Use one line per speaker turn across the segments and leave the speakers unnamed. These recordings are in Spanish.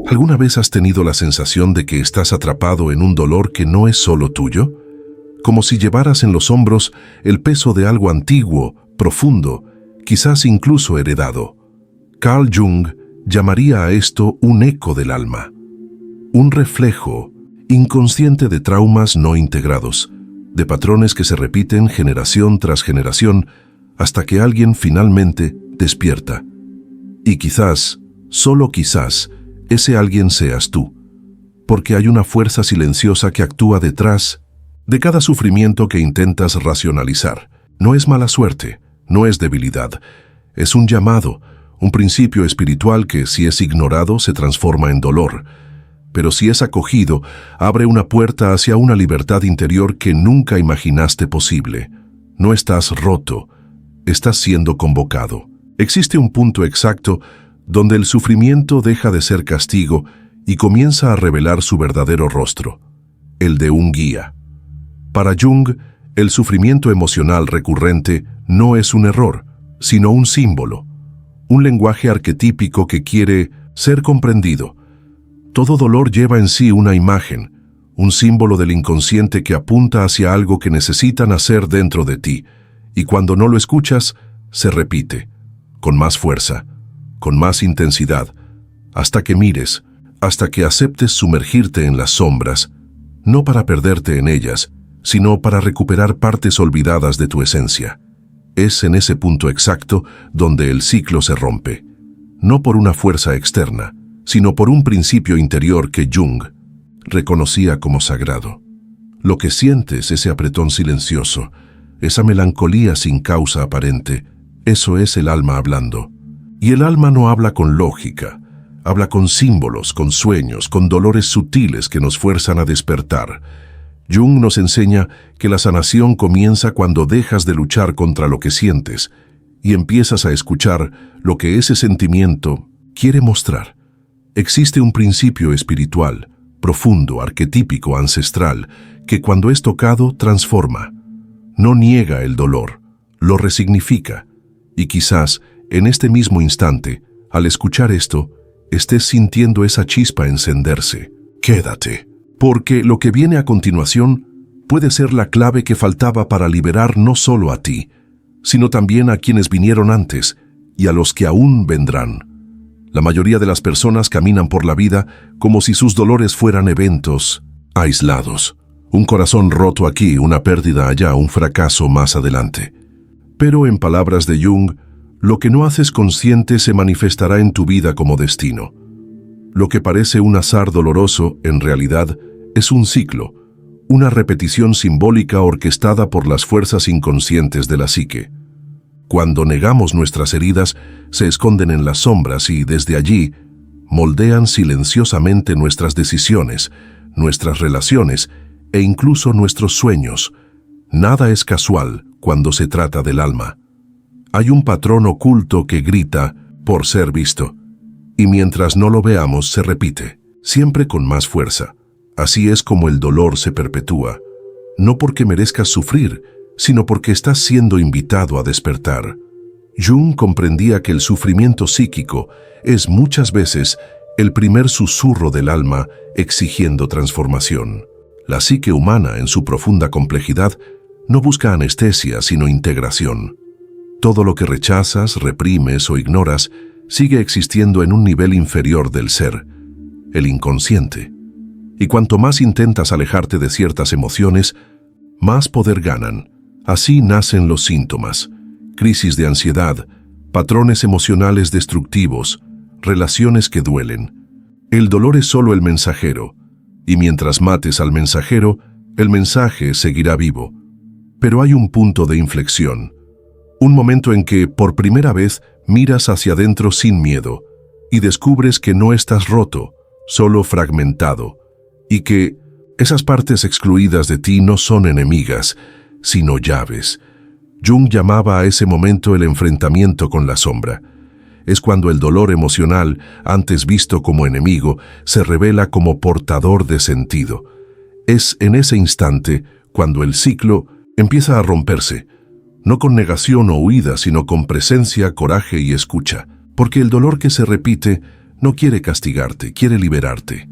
¿Alguna vez has tenido la sensación de que estás atrapado en un dolor que no es solo tuyo? Como si llevaras en los hombros el peso de algo antiguo, profundo, quizás incluso heredado. Carl Jung llamaría a esto un eco del alma, un reflejo inconsciente de traumas no integrados, de patrones que se repiten generación tras generación hasta que alguien finalmente despierta. Y quizás, solo quizás, ese alguien seas tú, porque hay una fuerza silenciosa que actúa detrás de cada sufrimiento que intentas racionalizar. No es mala suerte, no es debilidad, es un llamado, un principio espiritual que, si es ignorado, se transforma en dolor. Pero si es acogido, abre una puerta hacia una libertad interior que nunca imaginaste posible. No estás roto, estás siendo convocado. Existe un punto exacto donde el sufrimiento deja de ser castigo y comienza a revelar su verdadero rostro, el de un guía. Para Jung, el sufrimiento emocional recurrente no es un error, sino un símbolo, un lenguaje arquetípico que quiere ser comprendido. Todo dolor lleva en sí una imagen, un símbolo del inconsciente que apunta hacia algo que necesita nacer dentro de ti, y cuando no lo escuchas, se repite, con más fuerza, con más intensidad, hasta que mires, hasta que aceptes sumergirte en las sombras, no para perderte en ellas, sino para recuperar partes olvidadas de tu esencia. Es en ese punto exacto donde el ciclo se rompe, no por una fuerza externa, sino por un principio interior que Jung reconocía como sagrado. Lo que sientes, ese apretón silencioso, esa melancolía sin causa aparente, eso es el alma hablando. Y el alma no habla con lógica, habla con símbolos, con sueños, con dolores sutiles que nos fuerzan a despertar. Jung nos enseña que la sanación comienza cuando dejas de luchar contra lo que sientes y empiezas a escuchar lo que ese sentimiento quiere mostrar. Existe un principio espiritual, profundo, arquetípico, ancestral, que cuando es tocado transforma. No niega el dolor, lo resignifica. Y quizás, en este mismo instante, al escuchar esto, estés sintiendo esa chispa encenderse. Quédate, porque lo que viene a continuación puede ser la clave que faltaba para liberar no solo a ti, sino también a quienes vinieron antes y a los que aún vendrán. La mayoría de las personas caminan por la vida como si sus dolores fueran eventos aislados. Un corazón roto aquí, una pérdida allá, un fracaso más adelante. Pero en palabras de Jung, lo que no haces consciente se manifestará en tu vida como destino. Lo que parece un azar doloroso, en realidad, es un ciclo, una repetición simbólica orquestada por las fuerzas inconscientes de la psique. Cuando negamos nuestras heridas, se esconden en las sombras y, desde allí, moldean silenciosamente nuestras decisiones, nuestras relaciones e incluso nuestros sueños. Nada es casual cuando se trata del alma. Hay un patrón oculto que grita por ser visto, y mientras no lo veamos se repite, siempre con más fuerza. Así es como el dolor se perpetúa, no porque merezcas sufrir, sino porque estás siendo invitado a despertar. Jung comprendía que el sufrimiento psíquico es muchas veces el primer susurro del alma exigiendo transformación. La psique humana, en su profunda complejidad, no busca anestesia, sino integración. Todo lo que rechazas, reprimes o ignoras sigue existiendo en un nivel inferior del ser, el inconsciente. Y cuanto más intentas alejarte de ciertas emociones, más poder ganan. Así nacen los síntomas, crisis de ansiedad, patrones emocionales destructivos, relaciones que duelen. El dolor es solo el mensajero, y mientras mates al mensajero, el mensaje seguirá vivo. Pero hay un punto de inflexión, un momento en que, por primera vez, miras hacia adentro sin miedo, y descubres que no estás roto, solo fragmentado, y que esas partes excluidas de ti no son enemigas, sino llaves. Jung llamaba a ese momento el enfrentamiento con la sombra. Es cuando el dolor emocional, antes visto como enemigo, se revela como portador de sentido. Es en ese instante cuando el ciclo empieza a romperse, no con negación o huida, sino con presencia, coraje y escucha, porque el dolor que se repite no quiere castigarte, quiere liberarte.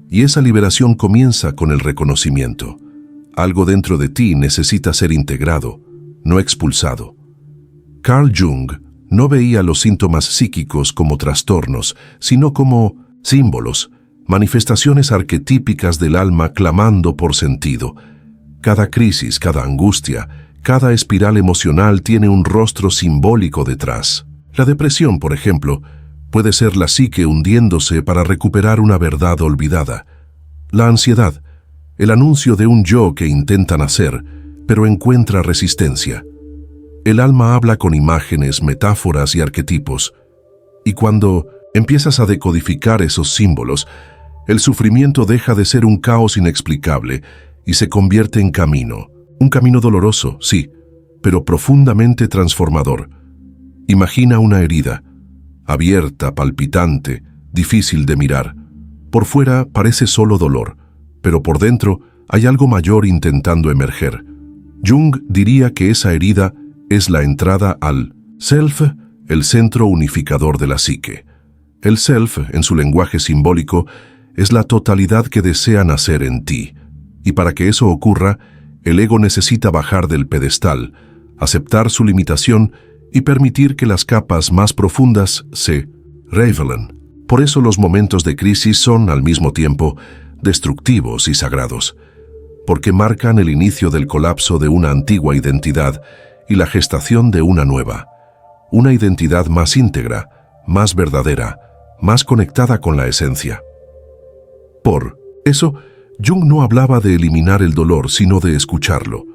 Y esa liberación comienza con el reconocimiento. Algo dentro de ti necesita ser integrado, no expulsado. Carl Jung no veía los síntomas psíquicos como trastornos, sino como símbolos, manifestaciones arquetípicas del alma clamando por sentido. Cada crisis, cada angustia, cada espiral emocional tiene un rostro simbólico detrás. La depresión, por ejemplo, puede ser la psique hundiéndose para recuperar una verdad olvidada. La ansiedad, el anuncio de un yo que intenta nacer, pero encuentra resistencia. El alma habla con imágenes, metáforas y arquetipos. Y cuando empiezas a decodificar esos símbolos, el sufrimiento deja de ser un caos inexplicable y se convierte en camino. Un camino doloroso, sí, pero profundamente transformador. Imagina una herida, abierta, palpitante, difícil de mirar. Por fuera parece solo dolor, pero por dentro hay algo mayor intentando emerger. Jung diría que esa herida es la entrada al self, el centro unificador de la psique. El self, en su lenguaje simbólico, es la totalidad que desea nacer en ti. Y para que eso ocurra, el ego necesita bajar del pedestal, aceptar su limitación y permitir que las capas más profundas se revelen. Por eso los momentos de crisis son, al mismo tiempo, destructivos y sagrados, porque marcan el inicio del colapso de una antigua identidad y la gestación de una nueva, una identidad más íntegra, más verdadera, más conectada con la esencia. Por eso, Jung no hablaba de eliminar el dolor, sino de escucharlo.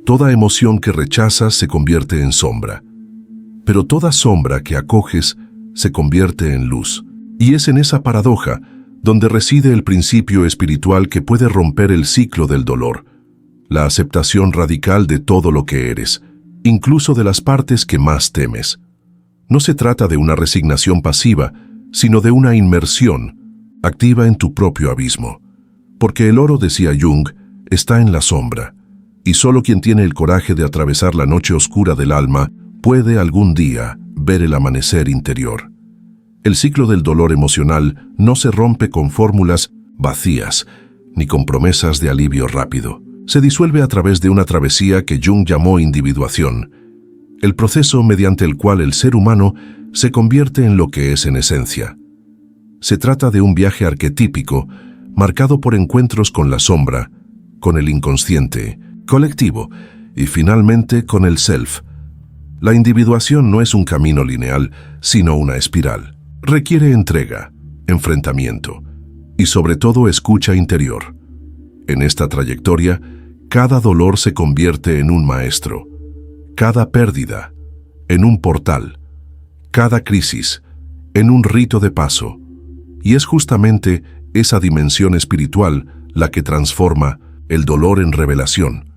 Toda emoción que rechazas se convierte en sombra, pero toda sombra que acoges se convierte en luz. Y es en esa paradoja donde reside el principio espiritual que puede romper el ciclo del dolor, la aceptación radical de todo lo que eres, incluso de las partes que más temes. No se trata de una resignación pasiva, sino de una inmersión activa en tu propio abismo. Porque el oro, decía Jung, está en la sombra, y solo quien tiene el coraje de atravesar la noche oscura del alma puede algún día ver el amanecer interior. El ciclo del dolor emocional no se rompe con fórmulas vacías, ni con promesas de alivio rápido. Se disuelve a través de una travesía que Jung llamó individuación, el proceso mediante el cual el ser humano se convierte en lo que es en esencia. Se trata de un viaje arquetípico, marcado por encuentros con la sombra, con el inconsciente, colectivo y finalmente con el self. La individuación no es un camino lineal, sino una espiral. Requiere entrega, enfrentamiento y sobre todo escucha interior. En esta trayectoria, cada dolor se convierte en un maestro, cada pérdida en un portal, cada crisis en un rito de paso. Y es justamente esa dimensión espiritual la que transforma el dolor en revelación.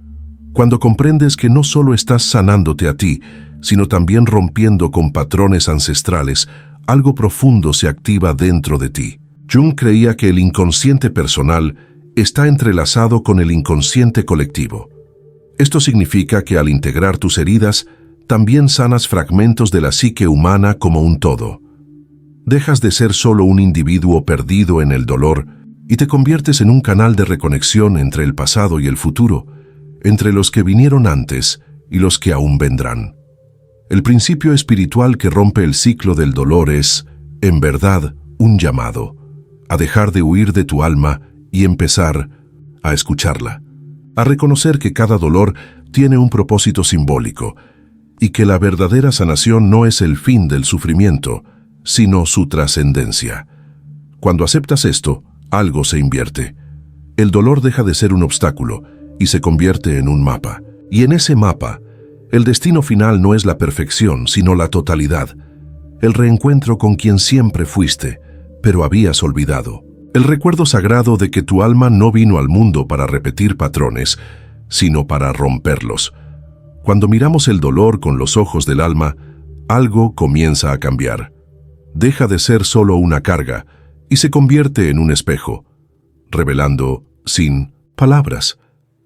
Cuando comprendes que no solo estás sanándote a ti, sino también rompiendo con patrones ancestrales, algo profundo se activa dentro de ti. Jung creía que el inconsciente personal está entrelazado con el inconsciente colectivo. Esto significa que al integrar tus heridas, también sanas fragmentos de la psique humana como un todo. Dejas de ser solo un individuo perdido en el dolor y te conviertes en un canal de reconexión entre el pasado y el futuro, entre los que vinieron antes y los que aún vendrán. El principio espiritual que rompe el ciclo del dolor es, en verdad, un llamado a dejar de huir de tu alma y empezar a escucharla, a reconocer que cada dolor tiene un propósito simbólico y que la verdadera sanación no es el fin del sufrimiento, sino su trascendencia. Cuando aceptas esto, algo se invierte. El dolor deja de ser un obstáculo y se convierte en un mapa. Y en ese mapa, el destino final no es la perfección, sino la totalidad. El reencuentro con quien siempre fuiste, pero habías olvidado. El recuerdo sagrado de que tu alma no vino al mundo para repetir patrones, sino para romperlos. Cuando miramos el dolor con los ojos del alma, algo comienza a cambiar. Deja de ser solo una carga y se convierte en un espejo, revelando, sin palabras,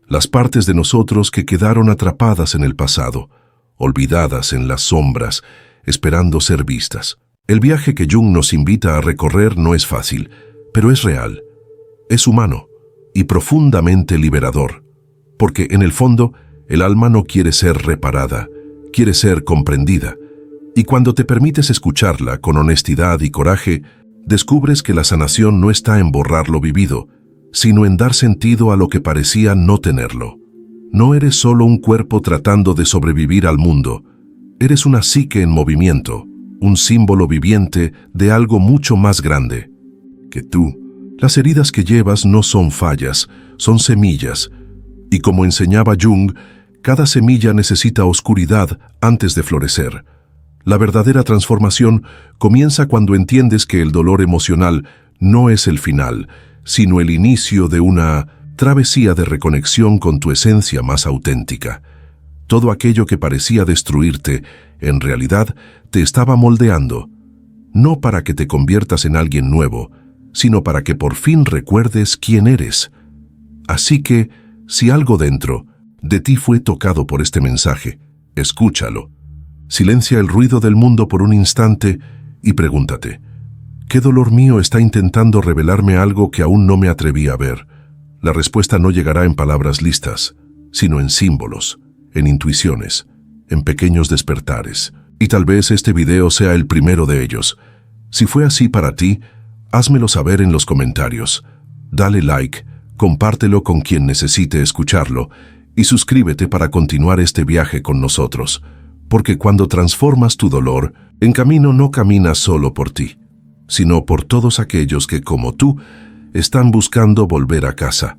las partes de nosotros que quedaron atrapadas en el pasado, olvidadas en las sombras, esperando ser vistas. El viaje que Jung nos invita a recorrer no es fácil, pero es real, es humano y profundamente liberador, porque en el fondo el alma no quiere ser reparada, quiere ser comprendida, y cuando te permites escucharla con honestidad y coraje, descubres que la sanación no está en borrar lo vivido, sino en dar sentido a lo que parecía no tenerlo. No eres solo un cuerpo tratando de sobrevivir al mundo, eres una psique en movimiento, un símbolo viviente de algo mucho más grande que tú. Las heridas que llevas no son fallas, son semillas, y como enseñaba Jung, cada semilla necesita oscuridad antes de florecer. La verdadera transformación comienza cuando entiendes que el dolor emocional no es el final, sino el inicio de una travesía de reconexión con tu esencia más auténtica. Todo aquello que parecía destruirte, en realidad, te estaba moldeando, no para que te conviertas en alguien nuevo, sino para que por fin recuerdes quién eres. Así que, si algo dentro de ti fue tocado por este mensaje, escúchalo. Silencia el ruido del mundo por un instante y pregúntate, ¿qué dolor mío está intentando revelarme algo que aún no me atreví a ver? La respuesta no llegará en palabras listas, sino en símbolos, en intuiciones, en pequeños despertares. Y tal vez este video sea el primero de ellos. Si fue así para ti, házmelo saber en los comentarios. Dale like, compártelo con quien necesite escucharlo y suscríbete para continuar este viaje con nosotros. Porque cuando transformas tu dolor, en camino no caminas solo por ti, sino por todos aquellos que, como tú, están buscando volver a casa.